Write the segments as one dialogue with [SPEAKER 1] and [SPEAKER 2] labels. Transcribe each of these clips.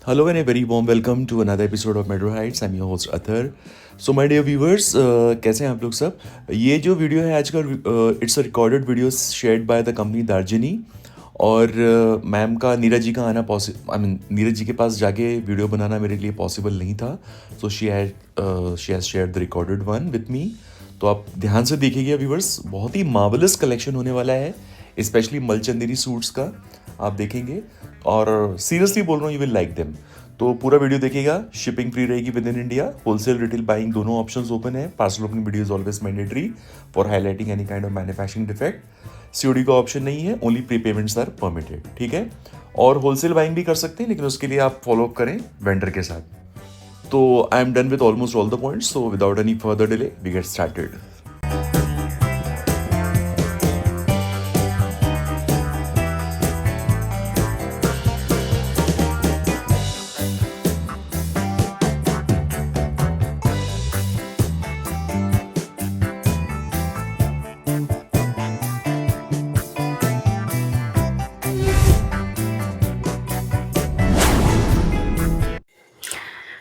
[SPEAKER 1] Hello and a very warm welcome to another episode of Metro Heights. I'm your host Athar. So my dear viewers, कैसे हैं आप लोग सब? ये जो वीडियो है आज का it's a recorded video shared by the company दार्जिनी और मैम का नीरज जी का आना नीरज जी के पास जाके वीडियो बनाना मेरे लिए पॉसिबल नहीं था. So she has shared the recorded one with me. तो आप ध्यान से देखिएगा व्यूवर्स, बहुत ही मार्वलस कलेक्शन होने वाला है, स्पेशली मलचंदेरी सूट्स का आप देखेंगे और सीरियसली बोल रहा हूँ, यू विल लाइक देम. तो पूरा वीडियो देखिएगा. शिपिंग फ्री रहेगी within India. Wholesale retail buying दोनों ऑप्शंस ओपन है. Parcel opening video is always mandatory for highlighting any kind of manufacturing defect. COD का ऑप्शन नहीं है, only pre payments are permitted. ठीक है. और होलसेल बाइंग भी कर सकते हैं, लेकिन उसके लिए आप फॉलोअप करें वेंडर के साथ. तो I am done with almost all the points. So without any further delay we get started.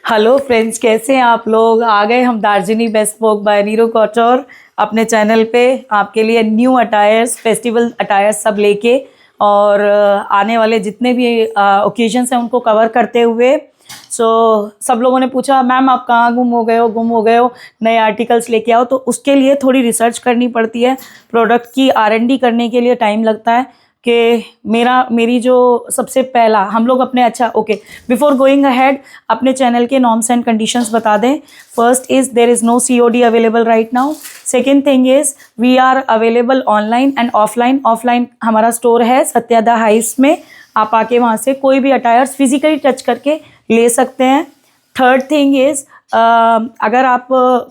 [SPEAKER 2] Hello friends, कैसे हैं आप लोग? आ गए हम Darjini bespoke by Neeru couture अपने चैनल पे आपके लिए न्यू अटायर्स, फेस्टिवल अटायर्स सब लेके, और आने वाले जितने भी ओकेजन्स हैं उनको कवर करते हुए. सब लोगों ने पूछा मैम आप कहाँ गुम हो गए हो, नए आर्टिकल्स लेके आओ. तो उसके लिए थोड़ी रिसर्च करनी पड़ती है. प्रोडक्ट की R&D करने के लिए टाइम लगता है कि मेरी जो सबसे पहला हम लोग अपने बिफोर गोइंग अहेड अपने चैनल के नॉर्म्स एंड कंडीशंस बता दें. First is there is no COD available right now. Second thing is we are available online and offline हमारा स्टोर है सत्यादा हाइट्स में. आप आके वहाँ से कोई भी अटायर्स फिजिकली टच करके ले सकते हैं. थर्ड थिंग इज़ अगर आप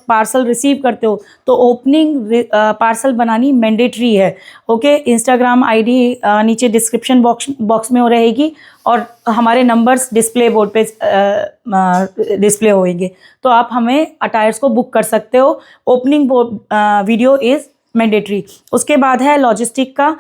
[SPEAKER 2] पार्सल रिसीव करते हो तो ओपनिंग पार्सल बनानी मैंडेटरी है. ओके. इंस्टाग्राम ID नीचे डिस्क्रिप्शन बॉक्स में हो रहेगी और हमारे नंबर्स डिस्प्ले बोर्ड पे डिस्प्ले होंगे. तो आप हमें अटायर्स को बुक कर सकते हो. Opening video is mandatory. उसके बाद है लॉजिस्टिक का.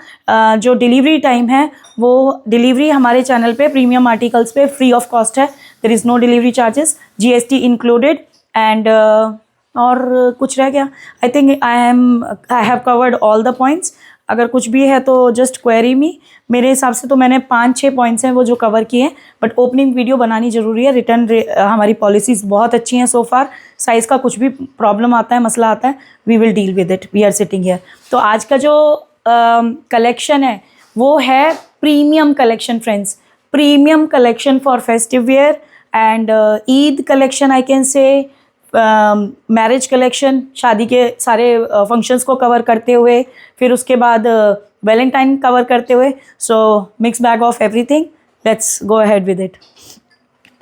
[SPEAKER 2] जो डिलीवरी टाइम है वो डिलीवरी हमारे चैनल पे प्रीमियम आर्टिकल्स पे फ्री ऑफ कॉस्ट है. There is no delivery charges, GST included. And और कुछ रह गया? I think I have covered all the points. अगर कुछ भी है तो जस्ट क्वेरी मी. मेरे हिसाब से तो मैंने 5-6 पॉइंट्स हैं वो जो कवर किए हैं, बट ओपनिंग वीडियो बनानी ज़रूरी है. रिटर्न हमारी पॉलिसीज़ बहुत अच्छी हैं सो फार. साइज़ का कुछ भी प्रॉब्लम आता है, मसला आता है, we will deal with it. We are sitting here. तो आज का जो कलेक्शन है वो है premium collection friends. Premium collection for festive wear and Eid collection, I can say marriage collection, शादी के सारे फंक्शंस को कवर करते हुए, फिर उसके बाद वैलेंटाइन कवर करते हुए. सो mix bag of everything. Let's go ahead with it.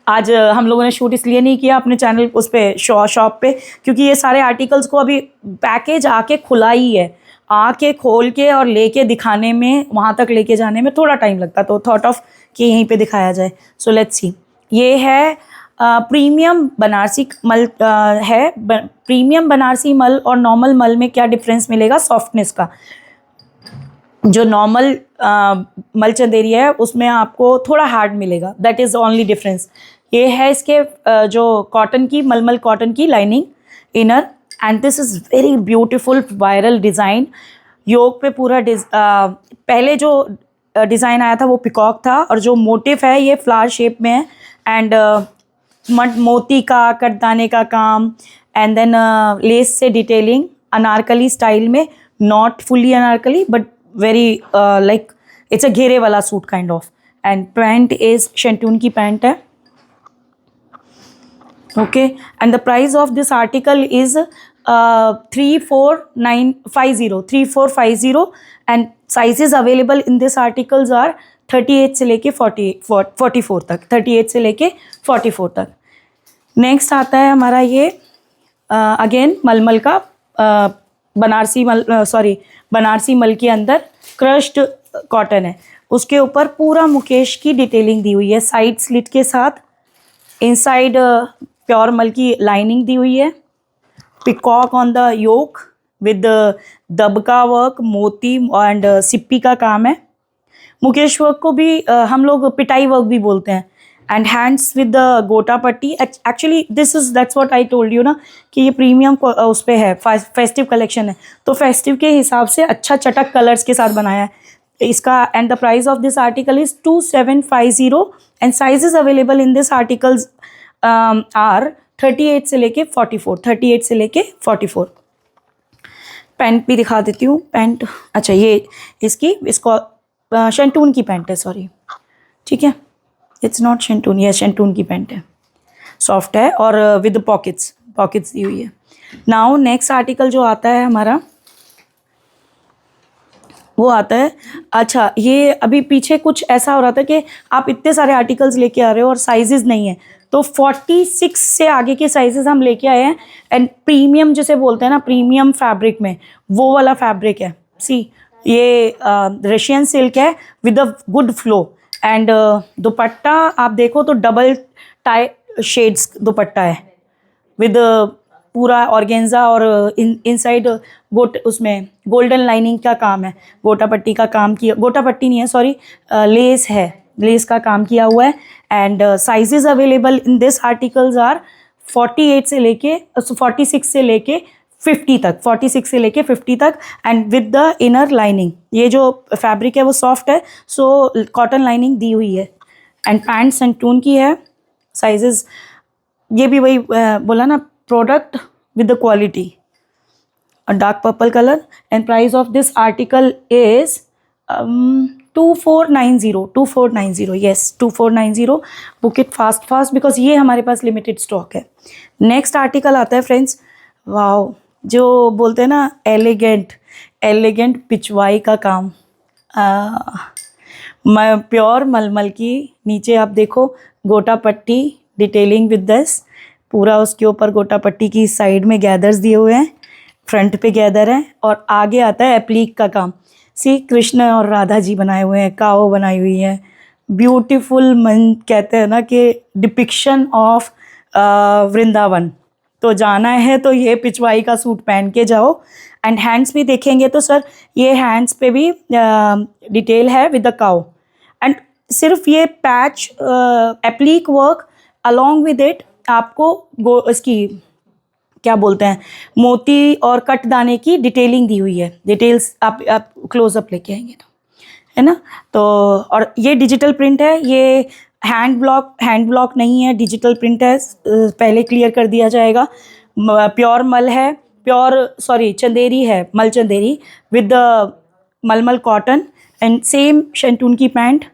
[SPEAKER 2] आज हम लोगों ने शूट इसलिए नहीं किया अपने चैनल उस पर शॉप पे, क्योंकि ये सारे आर्टिकल्स को अभी पैकेज आके खुला ही है. आके खोल के और लेके दिखाने में, वहाँ तक लेके जाने में थोड़ा टाइम लगता, तो थॉट ऑफ कि यहीं पे दिखाया जाए. So let's see. ये है प्रीमियम बनारसी मल. प्रीमियम बनारसी मल और नॉर्मल मल में क्या डिफरेंस मिलेगा सॉफ्टनेस का. जो नॉर्मल मल चंदेरी है उसमें आपको थोड़ा हार्ड मिलेगा. That is only difference. ये है इसके जो कॉटन की, मलमल कॉटन की lining inner. And this is very beautiful viral design. योग पे पूरा पहले जो डिज़ाइन आया था वो पिकॉक था, और जो मोटिव है ये फ्लावर शेप में है. एंड मोती का, कटदाने का काम, एंड देन लेस से डिटेलिंग अनारकली स्टाइल में. Not fully Anarkali but very like it's a घेरे वाला suit kind of. And pant is शेंटून की पैंट है. Okay. And the price of this article is 3450. And sizes available in this articles are 38 से लेके 44 तक. 38 से लेके 44 तक. नेक्स्ट आता है हमारा ये अगेन मलमल का बनारसी मल के अंदर क्रश्ड कॉटन है. उसके ऊपर पूरा मुकेश की डिटेलिंग दी हुई है साइड स्लिट के साथ. इनसाइड प्योर मल की लाइनिंग दी हुई है. Peacock on the yoke with दबका वर्क, मोती एंड सिप्पी का काम है. मुकेश वर्क को भी हम लोग पिटाई वर्क भी बोलते हैं. एंड हैंड्स विद द गोटा पट्टी. Actually that's what I told you ना कि ये प्रीमियम उस पे है, फेस्टिव कलेक्शन है, तो फेस्टिव के हिसाब से अच्छा चटक कलर्स के साथ बनाया है इसका. And the price of this article is 2750 and sizes available in this articles are 38 से लेके 44, 38 से लेके 44. पैंट भी दिखा देती हूँ. पैंट, अच्छा ये इसको शेंटून की पैंट है, सॉरी, ठीक है, इट्स नॉट शेंटून, ये शेंटून की पैंट है, सॉफ्ट है और विद पॉकेट्स दी हुई है. नाउ नेक्स्ट आर्टिकल जो आता है हमारा वो आता है, अच्छा ये अभी पीछे कुछ ऐसा हो रहा था कि आप इतने सारे आर्टिकल्स लेके आ रहे हो और साइजेस नहीं है, तो 46 से आगे के साइजेस हम लेके आए हैं. एंड प्रीमियम जिसे बोलते हैं ना, प्रीमियम फैब्रिक में वो वाला फैब्रिक है. सी ये रशियन सिल्क है with a good flow. And दुपट्टा आप देखो तो डबल टाई शेड्स दुपट्टा है विद पूरा ऑर्गेन्जा और इनसाइड उसमें गोल्डन लाइनिंग का काम है, गोटा पट्टी का काम किया, गोटा पट्टी नहीं है सॉरी, लेस है, लेस का काम किया हुआ है. And sizes available in this articles are 46 से लेके 50 तक, 46 से लेके 50 तक. And with the inner lining, ये जो फैब्रिक है वो सॉफ्ट है, सो कॉटन लाइनिंग दी हुई है. एंड पैंट शेंटून की है. साइजेस ये भी वही बोला ना, product with the quality. A dark purple color. And price of this article is 2490. Yes, 2490. Book it fast because ये हमारे पास लिमिटेड स्टॉक है. नेक्स्ट आर्टिकल आता है फ्रेंड्स, वाओ, जो बोलते हैं ना एलिगेंट पिचवाई का काम, प्योर मलमल की. नीचे आप देखो गोटा पट्टी डिटेलिंग विद दिस, पूरा उसके ऊपर गोटा पट्टी की साइड में गैदर्स दिए हुए हैं, फ्रंट पे गैदर है और आगे आता है एप्लीक का काम. सी कृष्ण और राधा जी बनाए हुए हैं, काओ बनाई हुई है, ब्यूटीफुल. मन कहते हैं ना कि डिपिक्शन ऑफ वृंदावन. तो जाना है तो ये पिचवाई का सूट पहन के जाओ. एंड हैंड्स भी देखेंगे तो सर ये हैंड्स पे भी डिटेल है विद द काओ. एंड सिर्फ ये patch एप्लीक work along with it आपको इसकी क्या बोलते हैं, मोती और कट दाने की डिटेलिंग दी हुई है. डिटेल्स आप क्लोजअप लेके आएंगे तो, है ना. तो और ये डिजिटल प्रिंट है, ये हैंड ब्लॉक नहीं है, डिजिटल प्रिंट है, पहले क्लियर कर दिया जाएगा. प्योर मल है, चंदेरी है, मल चंदेरी विद द मलमल कॉटन. एंड सेम शेंटून की पैंट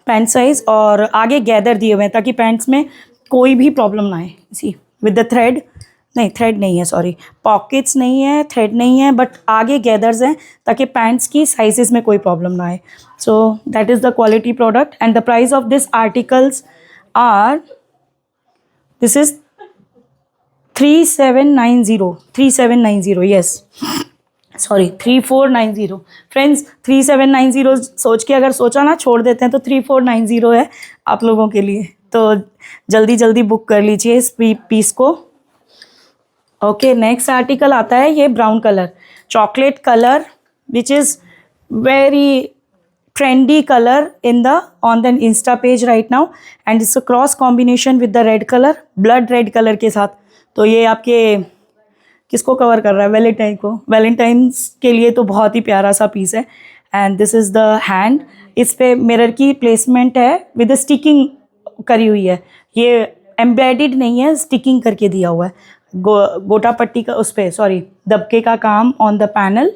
[SPEAKER 2] साइज और आगे गैदर दिए हुए हैं ताकि पैंट्स में कोई भी प्रॉब्लम ना आए. सी विद द थ्रेड नहीं है, सॉरी, पॉकेट्स नहीं है, थ्रेड नहीं है, बट आगे गैदर्स हैं ताकि पैंट्स की साइजेस में कोई प्रॉब्लम ना आए. So that is the quality product. And the price of this articles are, this is 3790, yes sorry 3490. Friends 3790 सोच के अगर सोचा ना छोड़ देते हैं तो 3490 है आप लोगों के लिए. तो जल्दी बुक कर लीजिए इस पीस को. ओके, नेक्स्ट आर्टिकल आता है ये brown colour, chocolate colour, which is very trendy colour on the Insta page right now. And it's a cross combination with the red colour, blood red colour के साथ. तो ये आपके किसको कवर कर रहा है, वैलेंटाइंस के लिए तो बहुत ही प्यारा सा पीस है. And this is the hand, इस पे मिरर की प्लेसमेंट है विद स्टिकिंग करी हुई है, ये एम्बेडेड नहीं है, स्टिकिंग करके दिया हुआ है. गोटा पट्टी का उस पे दबके का काम on the panel.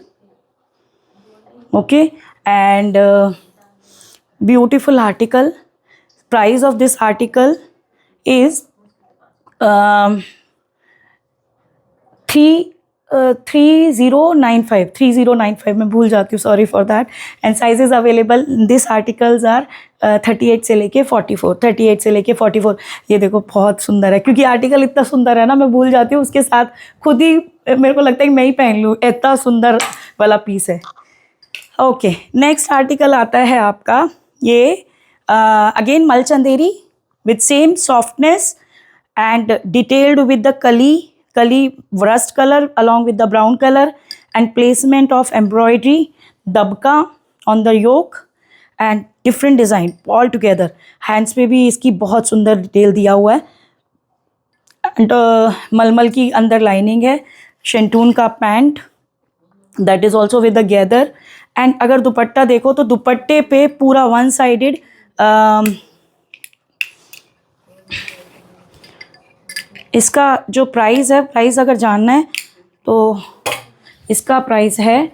[SPEAKER 2] Okay, and beautiful article. Price of this article is 3095, मैं भूल जाती हूँ, sorry for that. And sizes available this articles are 38 से लेके 44. ये देखो बहुत सुंदर है, क्योंकि आर्टिकल इतना सुंदर है ना, मैं भूल जाती हूँ, उसके साथ खुद ही मेरे को लगता है कि मैं ही पहन लूँ, इतना सुंदर वाला पीस है. ओके, नेक्स्ट आर्टिकल आता है आपका ये अगेन मल Chanderi with same softness and detailed with the कली rust color along with the brown color and placement of embroidery dabka on the yoke. And different design all together. Hands पे भी इसकी बहुत सुंदर डिटेल दिया हुआ है एंड मलमल की अंदर लाइनिंग है। शेंटून का pant that is also with the gather. And अगर दुपट्टा देखो तो दुपट्टे पे पूरा वन साइडेड इसका जो प्राइस है, प्राइस अगर जानना है तो इसका प्राइस है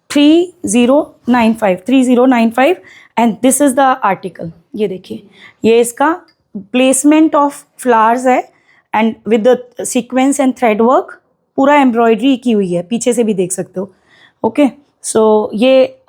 [SPEAKER 2] 3095 and this is the article. ये देखिए, ये इसका प्लेसमेंट ऑफ फ्लावर्स है and with the sequence and thread work, पूरा एम्ब्रॉयडरी की हुई है, पीछे से भी देख सकते हो। ओके, सो ये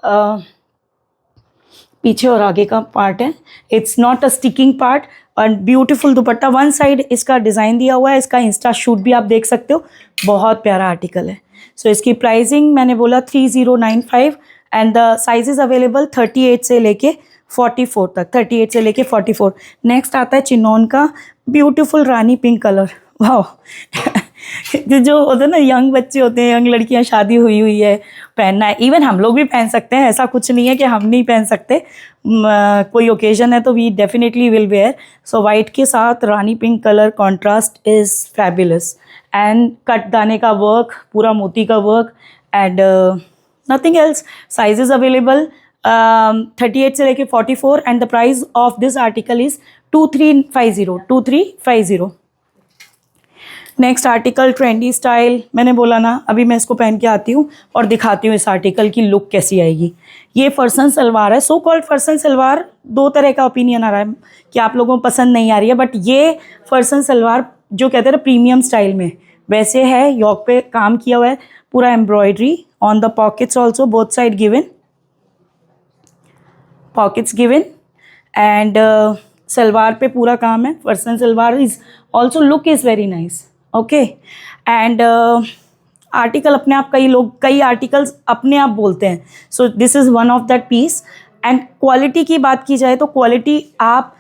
[SPEAKER 2] पीछे और आगे का पार्ट है, it's not a sticking part. और ब्यूटीफुल दुपट्टा, वन साइड इसका डिज़ाइन दिया हुआ है, इसका इंस्टा शूट भी आप देख सकते हो, बहुत प्यारा आर्टिकल है। सो इसकी प्राइसिंग मैंने बोला 3095 एंड द साइजेस अवेलेबल 38 से लेके 44 तक, 38 से लेके 44। नेक्स्ट आता है चिनॉन का ब्यूटीफुल रानी पिंक कलर। वाह जो होते हैं ना, यंग बच्चे होते हैं, यंग लड़कियां, शादी हुई हुई है, पहनना है। इवन हम लोग भी पहन सकते हैं, ऐसा कुछ नहीं है कि हम नहीं पहन सकते। कोई ओकेजन है तो we definitely will wear. So white के साथ रानी pink colour contrast is fabulous and cut दाने का वर्क, पूरा मोती का work and nothing else. Sizes available 38 से लेके 44 and the price of this article is 2350। Next article trendy style, मैंने बोला ना, अभी मैं इसको पहन के आती हूँ और दिखाती हूँ इस आर्टिकल की लुक कैसी आएगी। ये फरसन सलवार है, सो कॉल्ड फरसन सलवार। दो तरह का ओपिनियन आ रहा है कि आप लोगों को पसंद नहीं आ रही है, बट ये फरसन सलवार जो कहते हैं ना प्रीमियम स्टाइल में, वैसे है। योक पे काम किया हुआ है, पूरा embroidery on the pockets also, both side given, pockets given and salwar पे पूरा काम है। फरसन salwar is also look is very nice. Okay, and article अपने आप, कई आर्टिकल्स अपने आप बोलते हैं। So this is one of that piece. And quality की बात की जाए तो क्वालिटी आप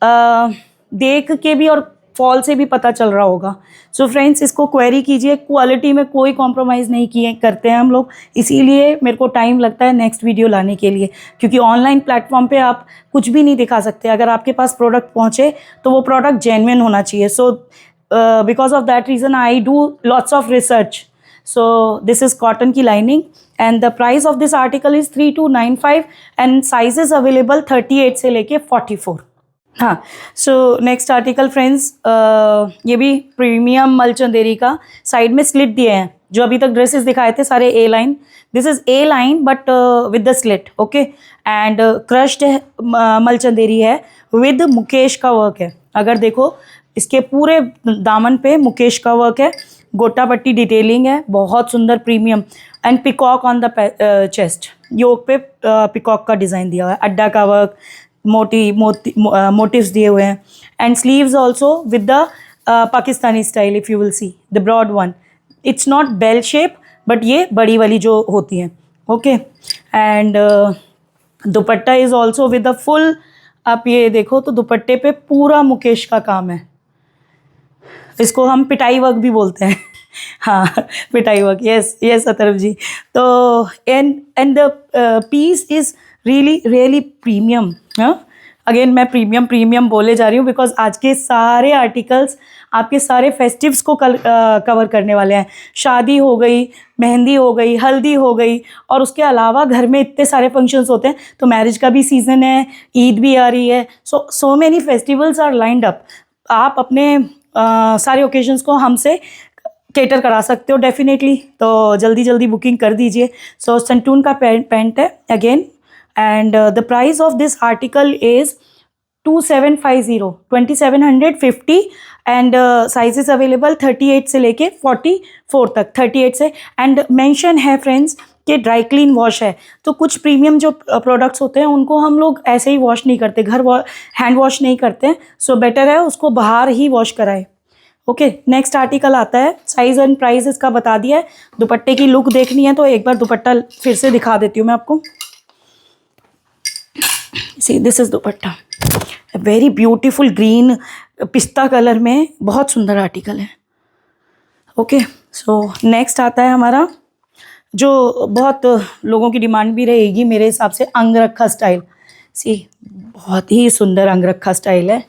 [SPEAKER 2] देख के भी और फॉल से भी पता चल रहा होगा। सो फ्रेंड्स, इसको क्वेरी कीजिए, क्वालिटी में कोई कॉम्प्रोमाइज़ नहीं करते हैं हम लोग, इसीलिए मेरे को टाइम लगता है नेक्स्ट वीडियो लाने के लिए, क्योंकि ऑनलाइन प्लेटफॉर्म पे आप कुछ भी नहीं दिखा सकते। अगर आपके पास प्रोडक्ट पहुँचे तो वो प्रोडक्ट जेन्युइन होना चाहिए। सो because of that reason I do lots of research. So this is cotton की lining and the price of this article is 3295 and sizes available 38 से लेके 44। हाँ, सो नेक्स्ट आर्टिकल फ्रेंड्स, ये भी प्रीमियम मलचंदेरी का, side में स्लिट दिए हैं। जो अभी तक ड्रेसेस दिखाए थे सारे A line, this is A line but with the slit. Okay, and crushed मलचंदेरी है विद मुकेश का वर्क है। अगर देखो इसके पूरे दामन पे मुकेश का वर्क है, गोटा पट्टी डिटेलिंग है, बहुत सुंदर premium and peacock on the chest, yoke पे पिकॉक का डिज़ाइन दिया हुआ है, अड्डा का वर्क, मोटिव्स दिए हुए हैं and sleeves also with the Pakistani style. If you will see the broad one, it's not bell shape but ये बड़ी वाली जो होती हैं। Okay, and dupatta is also with the full, आप ये देखो तो दुपट्टे पे पूरा मुकेश का काम है। इसको हम पिटाई वर्क भी बोलते हैं। हाँ, पिटाई work, yes yes Atharv ji. तो and the piece is really premium. हाँ, अगेन मैं प्रीमियम बोले जा रही हूँ बिकॉज आज के सारे आर्टिकल्स आपके सारे फेस्टिव्स को कवर करने वाले हैं। शादी हो गई, मेहंदी हो गई, हल्दी हो गई, और उसके अलावा घर में इतने सारे फंक्शंस होते हैं, तो मैरिज का भी सीज़न है, ईद भी आ रही है, so many festivals are lined up. आप अपने सारे ओकेजन्स को हमसे केटर करा सकते हो डेफिनेटली, तो जल्दी बुकिंग कर दीजिए। सो शेंटून का पैंट है again and the price of this article is 2750 and sizes available 38 से लेके 44 तक, 38 से। एंड मेंशन है फ्रेंड्स कि ड्राई क्लीन वॉश है, तो कुछ प्रीमियम जो प्रोडक्ट्स होते हैं उनको हम लोग ऐसे ही वॉश नहीं करते, घर हैंड वॉश नहीं करते, सो बेटर है उसको बाहर ही वॉश कराए। ओके, नेक्स्ट आर्टिकल आता है, साइज एंड प्राइस इसका बता दिया है। दुपट्टे की लुक देखनी है तो एक बार दुपट्टा फिर से दिखा देती हूँ मैं आपको। See this is dupatta, very beautiful green पिस्ता कलर में, बहुत सुंदर आर्टिकल है। ओके, सो नेक्स्ट आता है हमारा जो बहुत लोगों की डिमांड भी रहेगी मेरे हिसाब से, अंगरखा स्टाइल। सी बहुत ही सुंदर अंगरखा स्टाइल है,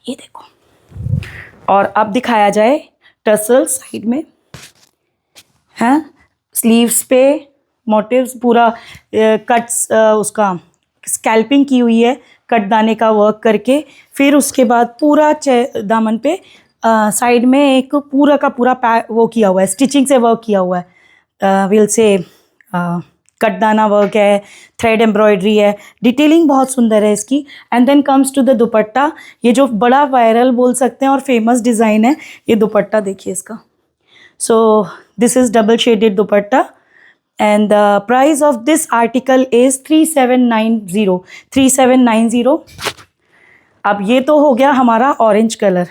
[SPEAKER 2] ये देखो। और अब दिखाया जाए टसल साइड में, हैं स्लीव्स पे मोटिव्स पूरा कट्स, उसका स्कैल्पिंग की हुई है, कट दाने का वर्क करके। फिर उसके बाद पूरा दामन पे साइड में एक पूरा का पूरा वो किया हुआ है, स्टिचिंग से वर्क किया हुआ है, विल से कट दाना वर्क है, थ्रेड एम्ब्रॉयडरी है, डिटेलिंग बहुत सुंदर है इसकी। And then comes to the dupatta, ये जो बड़ा वायरल बोल सकते हैं और फेमस डिज़ाइन है, ये दुपट्टा देखिए इसका। So this is double shaded dupatta and the price of this article is 3790. अब ये तो हो गया हमारा ऑरेंज कलर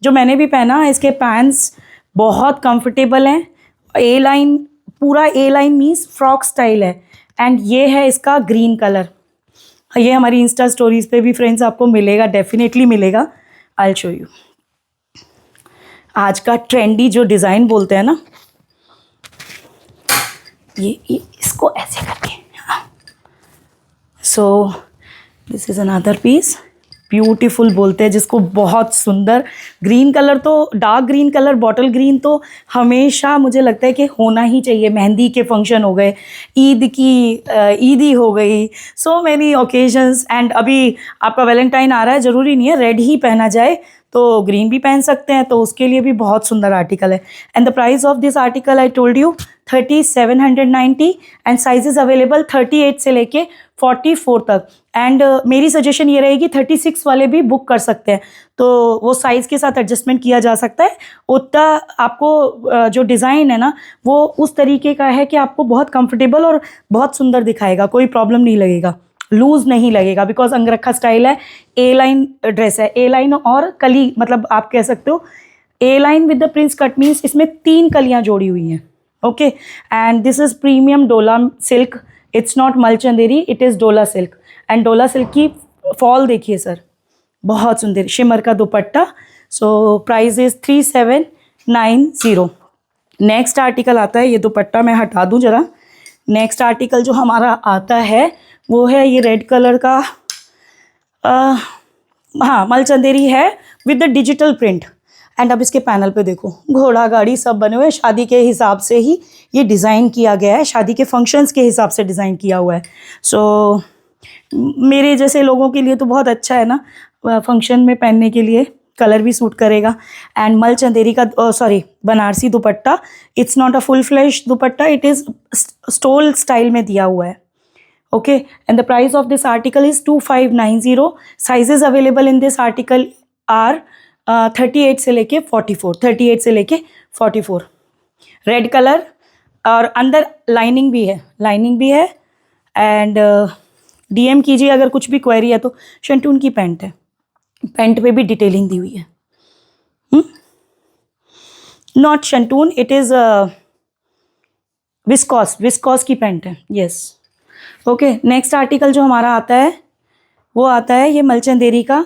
[SPEAKER 2] जो मैंने भी पहना। इसके पैंट्स बहुत कंफर्टेबल हैं, ए लाइन, पूरा ए लाइन मीन्स फ्रॉक स्टाइल है। एंड ये है इसका ग्रीन कलर, ये हमारी इंस्टा स्टोरीज पे भी फ्रेंड्स आपको मिलेगा, डेफिनेटली मिलेगा। I will show you. आज का ट्रेंडी जो डिज़ाइन बोलते हैं ना, ये इसको ऐसे करके, so this is another piece, beautiful बोलते हैं जिसको, बहुत सुंदर। ग्रीन कलर तो, dark green colour, bottle green तो हमेशा मुझे लगता है कि होना ही चाहिए। मेहंदी के फंक्शन हो गए, ईदी हो गई, सो मैनी ओकेजन्स। एंड अभी आपका वैलेंटाइन आ रहा है, ज़रूरी नहीं है रेड ही पहना जाए, तो ग्रीन भी पहन सकते हैं, तो उसके लिए भी बहुत सुंदर आर्टिकल है। And the price of this article I told you 3790 and sizes available 38 से लेके 44 तक। एंड मेरी सजेशन ये रहेगी 36 वाले भी बुक कर सकते हैं, तो वो साइज़ के साथ एडजस्टमेंट किया जा सकता है। उतना आपको जो डिज़ाइन है ना वो उस तरीके का है कि आपको बहुत कंफर्टेबल और बहुत सुंदर दिखाएगा, कोई प्रॉब्लम नहीं लगेगा, लूज़ नहीं लगेगा, बिकॉज अंगरखा स्टाइल है, ए लाइन ड्रेस है। ए लाइन और कली, मतलब आप कह सकते हो A line with the prince cut means इसमें 3 कलियाँ जोड़ी हुई हैं। Okay, and this is premium डोला सिल्क, इट्स नॉट मलचंदेरी, इट इज़ डोला सिल्क। एंड डोला सिल्क की फॉल देखिए सर, बहुत सुंदर शिमर का dupatta. So price is 3790। Next article आता है, ये दुपट्टा मैं हटा दूँ ज़रा। नेक्स्ट आर्टिकल जो हमारा आता है वो है ये रेड कलर का, हाँ मलचंदेरी है with the digital print. And अब इसके पैनल पे देखो घोड़ा गाड़ी सब बने हुए हैं, शादी के हिसाब से ही ये डिज़ाइन किया गया है, शादी के फंक्शंस के हिसाब से डिज़ाइन किया हुआ है। सो मेरे जैसे लोगों के लिए तो बहुत अच्छा है ना, फंक्शन में पहनने के लिए, कलर भी सूट करेगा। एंड मलचंदेरी का sorry Banarasi dupatta, it's not a full flash dupatta, it is stole style में दिया हुआ है। Okay, and the price of this article is 2590. Sizes available in this article are 38 से लेके 44, 38 से लेके 44। रेड कलर और अंदर लाइनिंग भी है। एंड DM कीजिए अगर कुछ भी क्वेरी है तो। शंटून की पैंट है, पैंट पे भी डिटेलिंग दी हुई है, not shantung, it is viscous की पैंट है, यस। ओके, नेक्स्ट आर्टिकल जो हमारा आता है वो आता है ये मलचंदेरी का।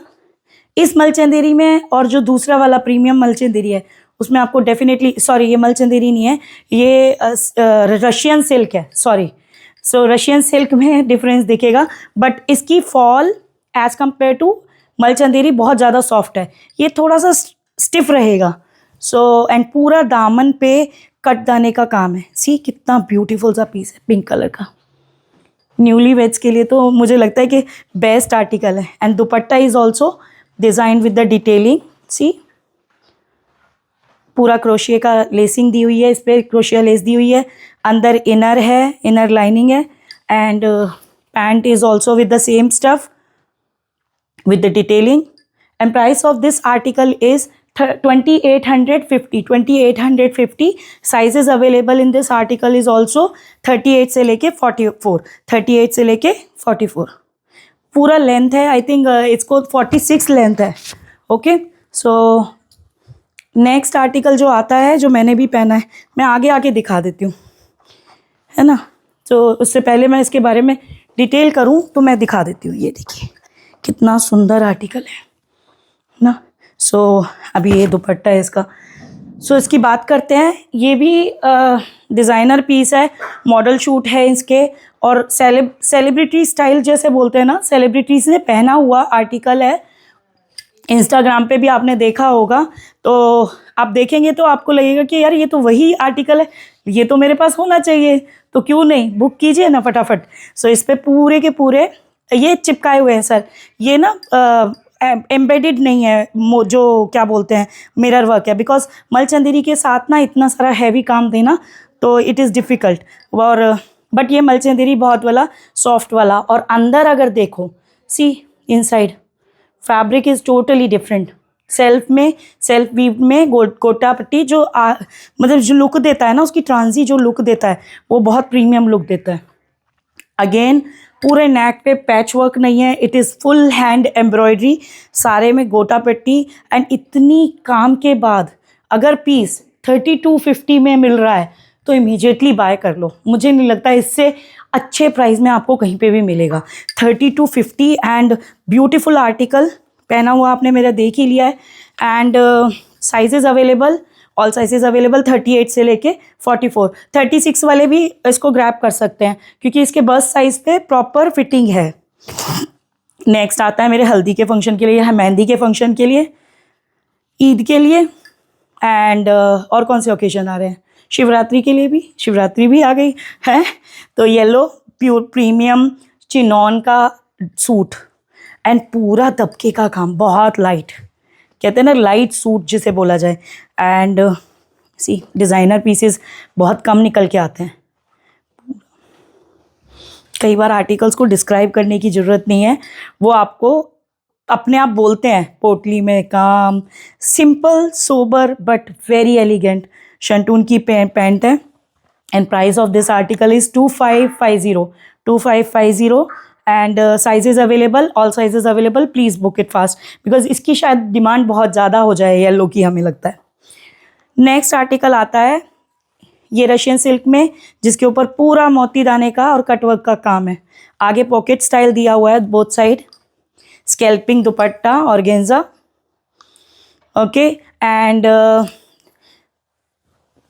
[SPEAKER 2] इस मलचंदेरी में और जो दूसरा वाला प्रीमियम मलचंदेरी है उसमें आपको डेफिनेटली, सॉरी ये मलचंदेरी नहीं है, ये रशियन सिल्क है, सॉरी। सो रशियन सिल्क में डिफरेंस दिखेगा, बट इसकी फॉल एज़ कम्पेयर टू मलचंदेरी बहुत ज़्यादा सॉफ्ट है, ये थोड़ा सा स्टिफ रहेगा। सो एंड पूरा दामन पे कट दाने का काम है। सी कितना ब्यूटीफुल सा पीस है, पिंक कलर का। न्यूली वेड्स के लिए तो मुझे लगता है कि बेस्ट आर्टिकल है। And dupatta is also design with the detailing, see पूरा क्रोशिया का लेसिंग दी हुई है, इस पर क्रोशिया लेस दी हुई है, अंदर इनर है, इनर लाइनिंग है। And pant is also with the same stuff with the detailing. And price of this article is 2850. Sizes available in this article is also 38 से लेके 44, 38 से लेके 44 पूरा लेंथ है। आई थिंक इसको 46 लेंथ है। ओके, सो नेक्स्ट आर्टिकल जो आता है जो मैंने भी पहना है, मैं आगे आके दिखा देती हूँ, है ना। तो उससे पहले मैं इसके बारे में डिटेल करूँ तो मैं दिखा देती हूँ। ये देखिए कितना सुंदर आर्टिकल है ना। सो अभी ये दुपट्टा है इसका, सो इसकी बात करते हैं। ये भी डिज़ाइनर पीस है, मॉडल शूट है इसके, और सेलिब्रिटी स्टाइल जैसे बोलते हैं ना, सेलिब्रिटीज़ ने पहना हुआ आर्टिकल है। इंस्टाग्राम पे भी आपने देखा होगा, तो आप देखेंगे तो आपको लगेगा कि यार ये तो वही आर्टिकल है, ये तो मेरे पास होना चाहिए, तो क्यों नहीं, बुक कीजिए ना फटाफट। सो इस पे पूरे के पूरे ये चिपकाए हुए हैं सर, ये ना एम्बेडेड नहीं है, जो क्या बोलते हैं मिरर वर्क है, बिकॉज मलचंदेरी के साथ ना इतना सारा हैवी काम देना तो इट इज़ डिफ़िकल्ट। और बट ये मलचंदेरी बहुत वाला सॉफ्ट वाला, और अंदर अगर देखो, see inside fabric is totally different. Self weave में गोटा पट्टी जो मतलब जो लुक देता है ना, उसकी ट्रांजी जो लुक देता है वो बहुत प्रीमियम लुक देता है। अगेन पूरे नेक पे पैच वर्क नहीं है, it is full hand embroidery, सारे में गोटा पट्टी। एंड इतनी काम के बाद अगर पीस 3250 में मिल रहा है तो इमीडिएटली बाय कर लो। मुझे नहीं लगता इससे अच्छे प्राइस में आपको कहीं पे भी मिलेगा। 3250 एंड ब्यूटीफुल आर्टिकल, पहना हुआ आपने मेरा देख ही लिया है। And sizes available, all sizes available, 38 से लेके 44, 36 वाले भी इसको ग्रैब कर सकते हैं क्योंकि इसके बस्ट साइज पे प्रॉपर फिटिंग है। नेक्स्ट आता है मेरे हल्दी के फंक्शन के लिए, मेहंदी के फंक्शन के लिए, ईद के लिए, एंड और कौन से ओकेजन आ रहे हैं, शिवरात्रि के लिए भी, शिवरात्रि भी आ गई है। तो येलो प्योर प्रीमियम चिनॉन का सूट एंड पूरा दबके का काम, बहुत लाइट, कहते हैं ना लाइट सूट जिसे बोला जाए। एंड सी डिज़ाइनर पीसेस बहुत कम निकल के आते हैं। कई बार आर्टिकल्स को डिस्क्राइब करने की ज़रूरत नहीं है, वो आपको अपने आप बोलते हैं। पोटली में काम, simple sober but very elegant shantung की पैंट है। And price of this article is 2550 and sizes available, all sizes available. Please book it fast because इसकी शायद डिमांड बहुत ज़्यादा हो जाए येलो की, हमें लगता है। नेक्स्ट आर्टिकल आता है ये रशियन सिल्क में, जिसके ऊपर पूरा मोती दाने का और कटवर्क का काम है। आगे पॉकेट स्टाइल दिया हुआ है बोथ साइड, स्कैल्पिंग दुपट्टा और गेंजा, okay. And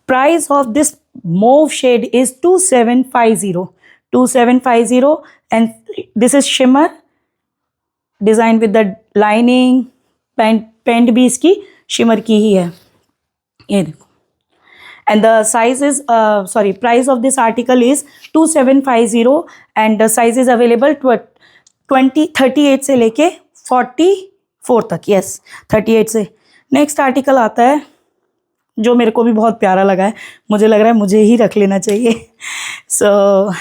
[SPEAKER 2] price of this mauve shade is 2750 and this is shimmer designed with the lining, pant भी इसकी शिमर की ही है, ये देखो। and the size is price of this article is 2750 and the size is available 38 से लेके 44 तक, yes 38 से। नेक्स्ट आर्टिकल आता है जो मेरे को भी बहुत प्यारा लगा है, मुझे लग रहा है मुझे ही रख लेना चाहिए। सो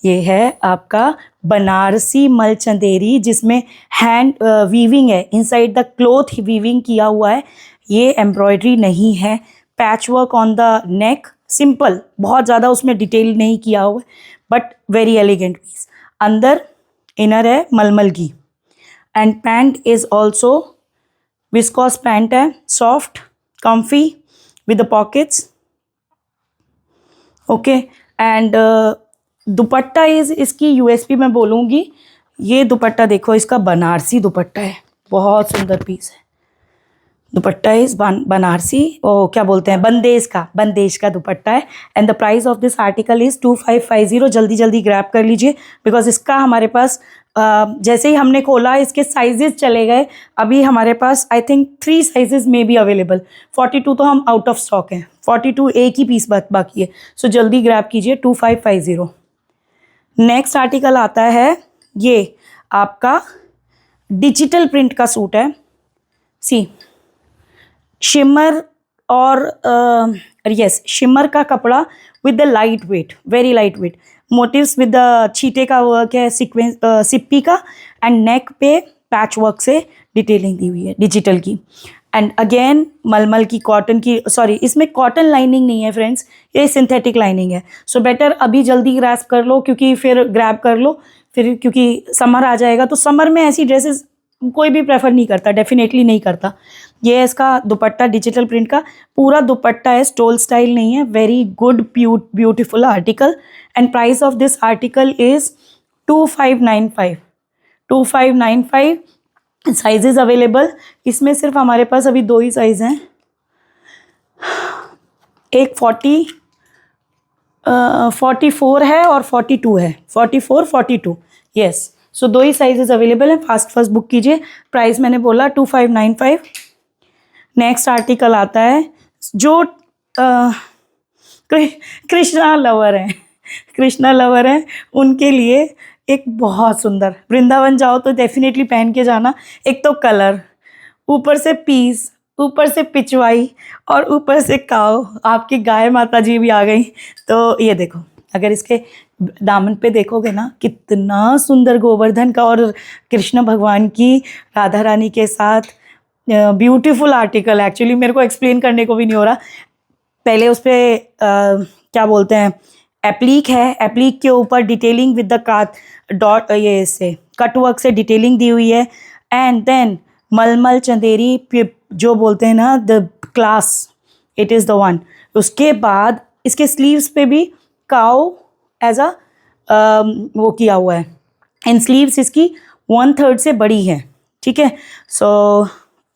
[SPEAKER 2] ये है आपका बनारसी मलचंदेरी, जिसमें हैंड वीविंग है, इनसाइड द क्लॉथ वीविंग किया हुआ है। ये एम्ब्रॉयडरी नहीं है, patch work on the neck, simple, बहुत ज़्यादा उसमें डिटेल नहीं किया हुआ है, बट वेरी एलिगेंट पीस। अंदर इनर है मलमल की and pant is also viscose pant है, soft comfy with the pockets, okay। and dupatta is इसकी यूएसपी मैं बोलूँगी, ये दुपट्टा देखो, इसका बनारसी दुपट्टा है, बहुत सुंदर पीस है। दुपट्टा इज़ बनारसी, ओ क्या बोलते हैं, बंदेज का दुपट्टा है। And the price of this article is 2550। जल्दी जल्दी ग्रैब कर लीजिए बिकॉज इसका हमारे पास जैसे ही हमने खोला इसके साइजेस चले गए। अभी हमारे पास आई थिंक 3 साइजेस में भी अवेलेबल, 42 तो हम आउट ऑफ स्टॉक हैं, 42 एक ही पीस बाकी है। सो जल्दी ग्रैब कीजिए 2550। नेक्स्ट आर्टिकल आता है, ये आपका डिजिटल प्रिंट का सूट है, सी शिमर और यस शिमर का कपड़ा with the light weight, very light weight motifs with the छीटे का वर्क है, सीक्वेंस सिप्पी का, एंड नेक पे पैच वर्क से डिटेलिंग दी हुई है डिजिटल की। एंड अगेन मलमल की, कॉटन की, सॉरी इसमें कॉटन लाइनिंग नहीं है फ्रेंड्स, ये सिंथेटिक लाइनिंग है। सो बेटर अभी जल्दी ग्रैब कर लो क्योंकि क्योंकि समर आ जाएगा, तो समर में ऐसी ड्रेसेस कोई भी प्रेफर नहीं करता, डेफिनेटली नहीं करता। ये है इसका दुपट्टा, डिजिटल प्रिंट का पूरा दुपट्टा है, स्टोल स्टाइल नहीं है, very good beautiful article. And price of this article is 2595। Sizes available, इसमें सिर्फ हमारे पास अभी 2 ही साइज़ हैं, एक 44 है और 42 है, 44 42, यस। सो दो ही साइजेस अवेलेबल हैं, फास्ट बुक कीजिए। प्राइस मैंने बोला 2595। नेक्स्ट आर्टिकल आता है जो कृष्णा लवर हैं, कृष्णा लवर हैं उनके लिए एक बहुत सुंदर, वृंदावन जाओ तो डेफिनेटली पहन के जाना। एक तो कलर, ऊपर से पीस, ऊपर से पिचवाई और ऊपर से काव, आपकी गाय माता जी भी आ गई। तो ये देखो, अगर इसके दामन पे देखोगे ना, कितना सुंदर गोवर्धन का और कृष्ण भगवान की राधा रानी के साथ ब्यूटीफुल आर्टिकल। एक्चुअली मेरे को एक्सप्लेन करने को भी नहीं हो रहा। पहले उस पर क्या बोलते हैं, एप्लीक है, एप्लीक के ऊपर डिटेलिंग विद द काट डॉट, ये से कट वर्क से डिटेलिंग दी हुई है। एंड देन मलमल चंदेरी जो बोलते हैं ना, the class, it is the one. उसके बाद इसके स्लीव्स पे भी काउ एज अ वो किया हुआ है, एंड स्लीव्स इसकी 1/3 से बड़ी है, ठीक है। सो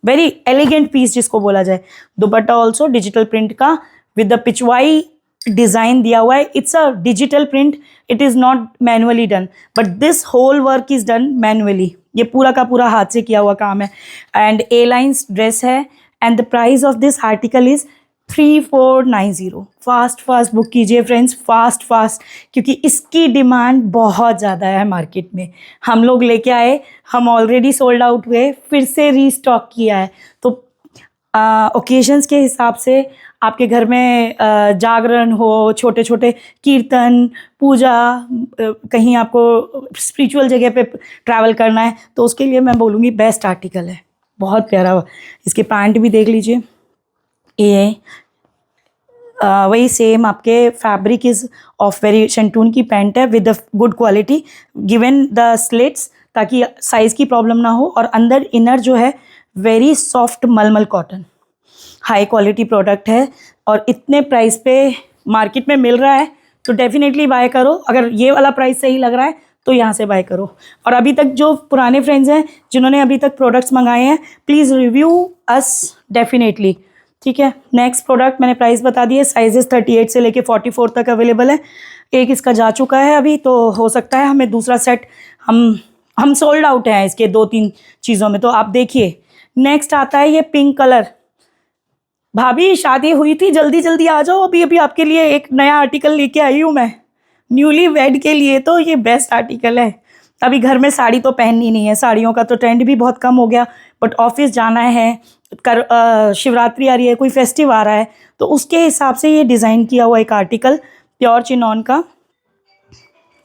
[SPEAKER 2] वेरी एलिगेंट पीस जिसको बोला जाए। दुपट्टा ऑल्सो डिजिटल प्रिंट का विद द पिचवाई डिज़ाइन दिया हुआ है। It's a digital print, it is not manually done, but this whole work is done manually. ये पूरा का पूरा हाथ से किया हुआ काम है। एंड ए लाइन्स ड्रेस है। And the price of this article is 3490। Fast book कीजिए फ्रेंड्स, फास्ट, क्योंकि इसकी डिमांड बहुत ज़्यादा है मार्केट में। हम लोग लेके आए, हम ऑलरेडी सोल्ड आउट हुए, फिर से रीस्टॉक किया है। तो ओकेजन्स के हिसाब से आपके घर में जागरण हो, छोटे छोटे कीर्तन, पूजा, कहीं आपको स्पिरिचुअल जगह पे ट्रैवल करना है, तो उसके लिए मैं बोलूँगी बेस्ट आर्टिकल है। बहुत प्यारा। इसके पैंट भी देख लीजिए, ये वही सेम आपके फैब्रिक इज़ ऑफ वेरी शेंटून की पैंट है with the good quality, given the slits ताकि साइज़ की प्रॉब्लम ना हो। और अंदर इनर जो है वेरी सॉफ्ट मलमल कॉटन, हाई क्वालिटी प्रोडक्ट है। और इतने प्राइस पे मार्केट में मिल रहा है तो डेफिनेटली बाय करो। अगर ये वाला प्राइस सही लग रहा है तो यहाँ से बाय करो। और अभी तक जो पुराने फ्रेंड्स हैं जिन्होंने अभी तक प्रोडक्ट्स मंगाए हैं, प्लीज़ रिव्यू अस डेफिनेटली, ठीक है। नेक्स्ट प्रोडक्ट मैंने प्राइस बता दिए, साइजेस 38 से लेके 44 तक अवेलेबल है। एक इसका जा चुका है अभी, तो हो सकता है हमें दूसरा सेट, हम सोल्ड आउट हैं इसके 2-3 चीज़ों में, तो आप देखिए। नेक्स्ट आता है ये पिंक कलर। भाभी शादी हुई थी, जल्दी जल्दी आ जाओ, अभी अभी आपके लिए एक नया आर्टिकल लेके आई हूँ मैं, न्यूली वेड के लिए। तो ये बेस्ट आर्टिकल है। अभी घर में साड़ी तो पहननी नहीं है, साड़ियों का तो ट्रेंड भी बहुत कम हो गया, बट ऑफिस जाना है, शिवरात्रि आ रही है, कोई फेस्टिव आ रहा है, तो उसके हिसाब से ये डिज़ाइन किया हुआ एक आर्टिकल, प्योर चिनॉन का,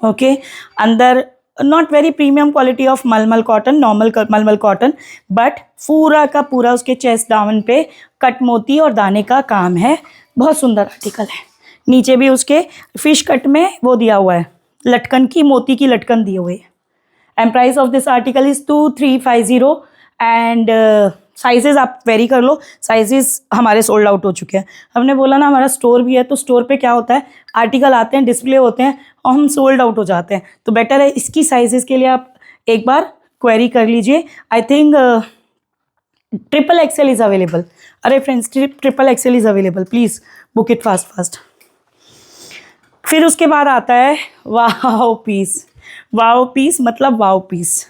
[SPEAKER 2] ओके। अंदर not very premium quality of मलमल कॉटन, नॉर्मल मलमल कॉटन, बट पूरा का पूरा उसके चेस्ट दामन पे कट मोती और दाने का काम है। बहुत सुंदर आर्टिकल है। नीचे भी उसके फिश कट में वो दिया हुआ है, लटकन की, मोती की लटकन दी हुई है। And price of this article is 2350। And sizes आप वेरी कर लो, साइजेस हमारे सोल्ड आउट हो चुके हैं। हमने बोला ना हमारा स्टोर भी है, तो स्टोर पे क्या होता है, आर्टिकल आते हैं, डिस्प्ले होते हैं और हम सोल्ड आउट हो जाते हैं। तो बेटर है इसकी साइजेस के लिए आप एक बार क्वेरी कर लीजिए। I think XXL is available. अरे friends, XXL is available, please book it fast. फिर उसके बाद आता है वाव पीस। वाव पीस मतलब वाव पीस।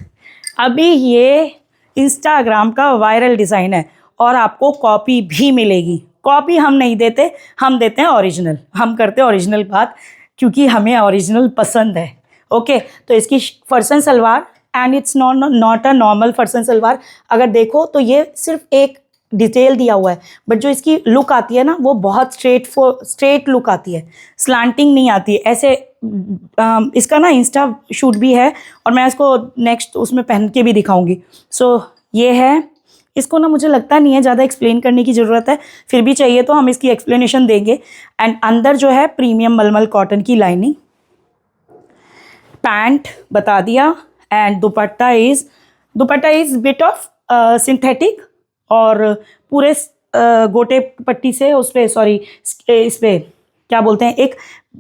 [SPEAKER 2] अभी ये इंस्टाग्राम का वायरल डिज़ाइन है और आपको कॉपी भी मिलेगी। कॉपी हम नहीं देते, हम देते हैं ओरिजिनल। हम करते हैं ओरिजिनल बात, क्योंकि हमें ओरिजिनल पसंद है, ओके। तो इसकी फरसन salwar, and it's not a normal फरसन सलवार। अगर देखो तो ये सिर्फ एक डिटेल दिया हुआ है, बट जो इसकी लुक आती है ना, वो बहुत स्ट्रेट लुक आती है, स्लांटिंग नहीं आती है ऐसे। इसका ना इंस्टा शूट भी है और मैं इसको नेक्स्ट उसमें पहन के भी दिखाऊंगी। सो ये है। इसको ना मुझे लगता नहीं है ज़्यादा एक्सप्लेन करने की ज़रूरत है, फिर भी चाहिए तो हम इसकी एक्सप्लेनेशन देंगे। एंड अंदर जो है प्रीमियम मलमल कॉटन की लाइनिंग, पैंट बता दिया। And dupatta is bit of synthetic, और पूरे गोटे पट्टी से उस पर, सॉरी, इस पर क्या बोलते हैं, एक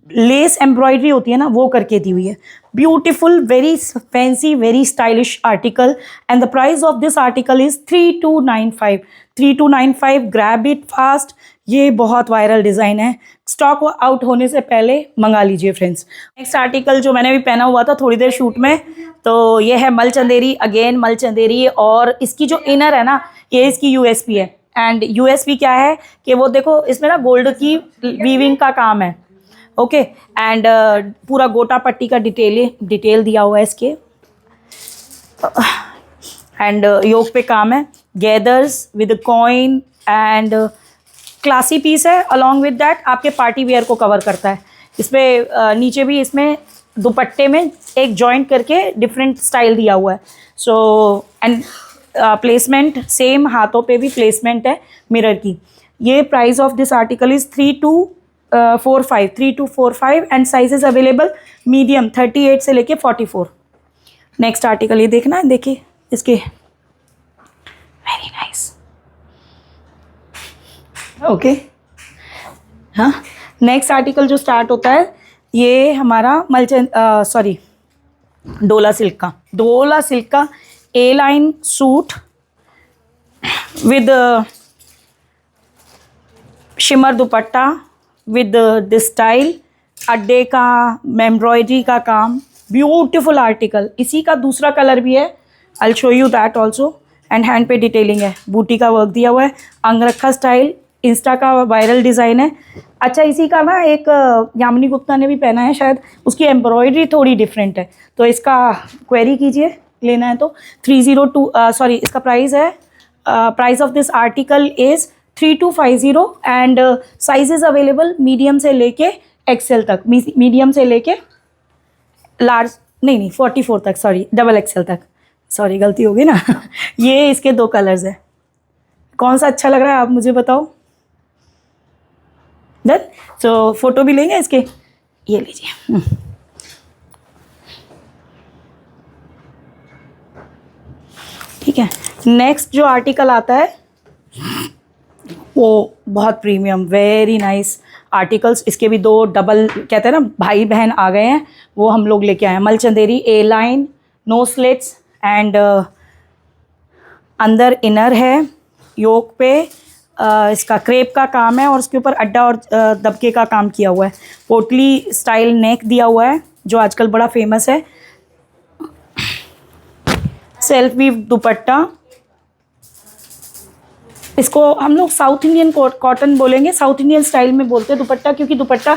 [SPEAKER 2] लेस एम्ब्रॉयडरी होती है ना, वो करके दी हुई है। Beautiful, very fancy, very stylish article. And the price of this article is 3295। 3295। Grab it fast. ये बहुत वायरल डिज़ाइन है, स्टॉक आउट होने से पहले मंगा लीजिए फ्रेंड्स। नेक्स्ट आर्टिकल जो मैंने भी पहना हुआ था थोड़ी देर शूट में, तो ये है मल चंदेरी, अगेन मल चंदेरी। और इसकी जो इनर है ना, ये इसकी यूएसपी है। एंड यूएसपी क्या है कि वो देखो इसमें ना गोल्ड की वीविंग का काम है, ओके। एंड पूरा गोटा पट्टी का डिटेल दिया हुआ है इसके। एंड योक पे काम है, gathers with coin and classy piece है। अलॉन्ग विद दैट आपके पार्टी वेयर को कवर करता है। इसमें नीचे भी इसमें दुपट्टे में एक जॉइंट करके डिफरेंट स्टाइल दिया हुआ है। सो एंड प्लेसमेंट सेम, हाथों पे भी प्लेसमेंट है मिरर की। ये price of this article is 3245 and sizes available medium 38 से लेके 44। नेक्स्ट आर्टिकल ये देखना है, देखिए इसके, वेरी नाइस, ओके। हाँ, नेक्स्ट आर्टिकल जो स्टार्ट होता है ये हमारा डोला सिल्क का A line suit with shimmer dupatta with this style, अड्डे का एम्ब्रॉयडरी का काम, ब्यूटीफुल आर्टिकल। इसी का दूसरा कलर भी है, I show you that also. And hand पे डिटेलिंग है, बूटी का वर्क दिया हुआ है, अंगरखा स्टाइल, इंस्टा का वायरल डिज़ाइन है। अच्छा, इसी का ना एक यामिनी गुप्ता ने भी पहना है शायद, उसकी एम्ब्रॉयडरी थोड़ी डिफरेंट है, तो इसका क्वेरी कीजिए, लेना है तो 302 इसका प्राइस है, price of this article is 3250 and sizes available medium से लेके एक्सेल तक, मीडियम से लेके लार्ज नहीं 44 तक, डबल एक्सेल तक, गलती होगी ना। ये इसके 2 कलर्स है, कौन सा अच्छा लग रहा है आप मुझे बताओ। डन। सो फोटो भी लेंगे इसके, ये लीजिए। ठीक है, नेक्स्ट जो आर्टिकल आता है वो बहुत प्रीमियम, वेरी नाइस आर्टिकल्स। इसके भी 2 डबल कहते हैं ना, भाई बहन आ गए हैं, वो हम लोग लेके आए हैं। मल चंदेरी ए लाइन, नो स्लिट्स एंड अंदर इनर है, योक पे इसका क्रेप का काम है और उसके ऊपर अड्डा और दबके का काम किया हुआ है। पोटली स्टाइल नेक दिया हुआ है जो आजकल बड़ा फेमस है। सेल्फ वीव दुपट्टा, इसको हम लोग साउथ इंडियन कॉटन बोलेंगे, साउथ इंडियन स्टाइल में बोलते हैं दुपट्टा, क्योंकि दुपट्टा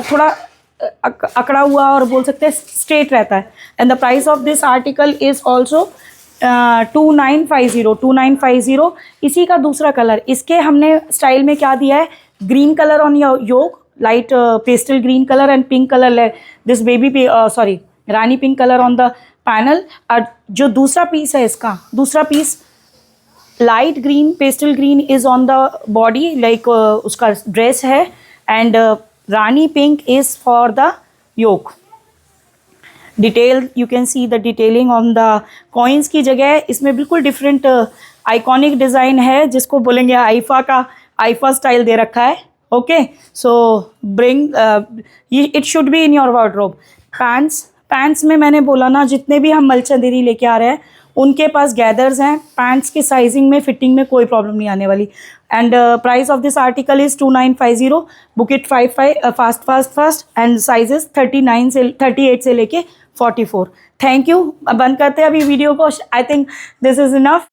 [SPEAKER 2] थोड़ा अकड़ा हुआ और बोल सकते हैं स्ट्रेट रहता है। And the price of this article is also 2950। इसी का दूसरा कलर, इसके हमने स्टाइल में क्या दिया है, green colour on yoke, light pastel green colour and pink colour, this rani pink colour on the panel. जो दूसरा पीस है, इसका दूसरा piece light green pastel green is on the body, like उसका ड्रेस है, and rani pink is for the yoke. Detail, you can see the detailing on the coins की जगह इसमें बिल्कुल डिफरेंट आइकॉनिक डिज़ाइन है, जिसको बोलेंगे आईफा स्टाइल दे रखा है। Okay, so bring it should be in your wardrobe. Pants में मैंने बोला ना, जितने भी हम मलचंदेरी लेके आ रहे हैं उनके पास गैदर्स हैं, पैंट्स के साइजिंग में फिटिंग में कोई प्रॉब्लम नहीं आने वाली। And price of this article is 2950, book it fast and sizes 38 से लेके 44। Thank you. बंद करते हैं अभी वीडियो को, I think this is enough.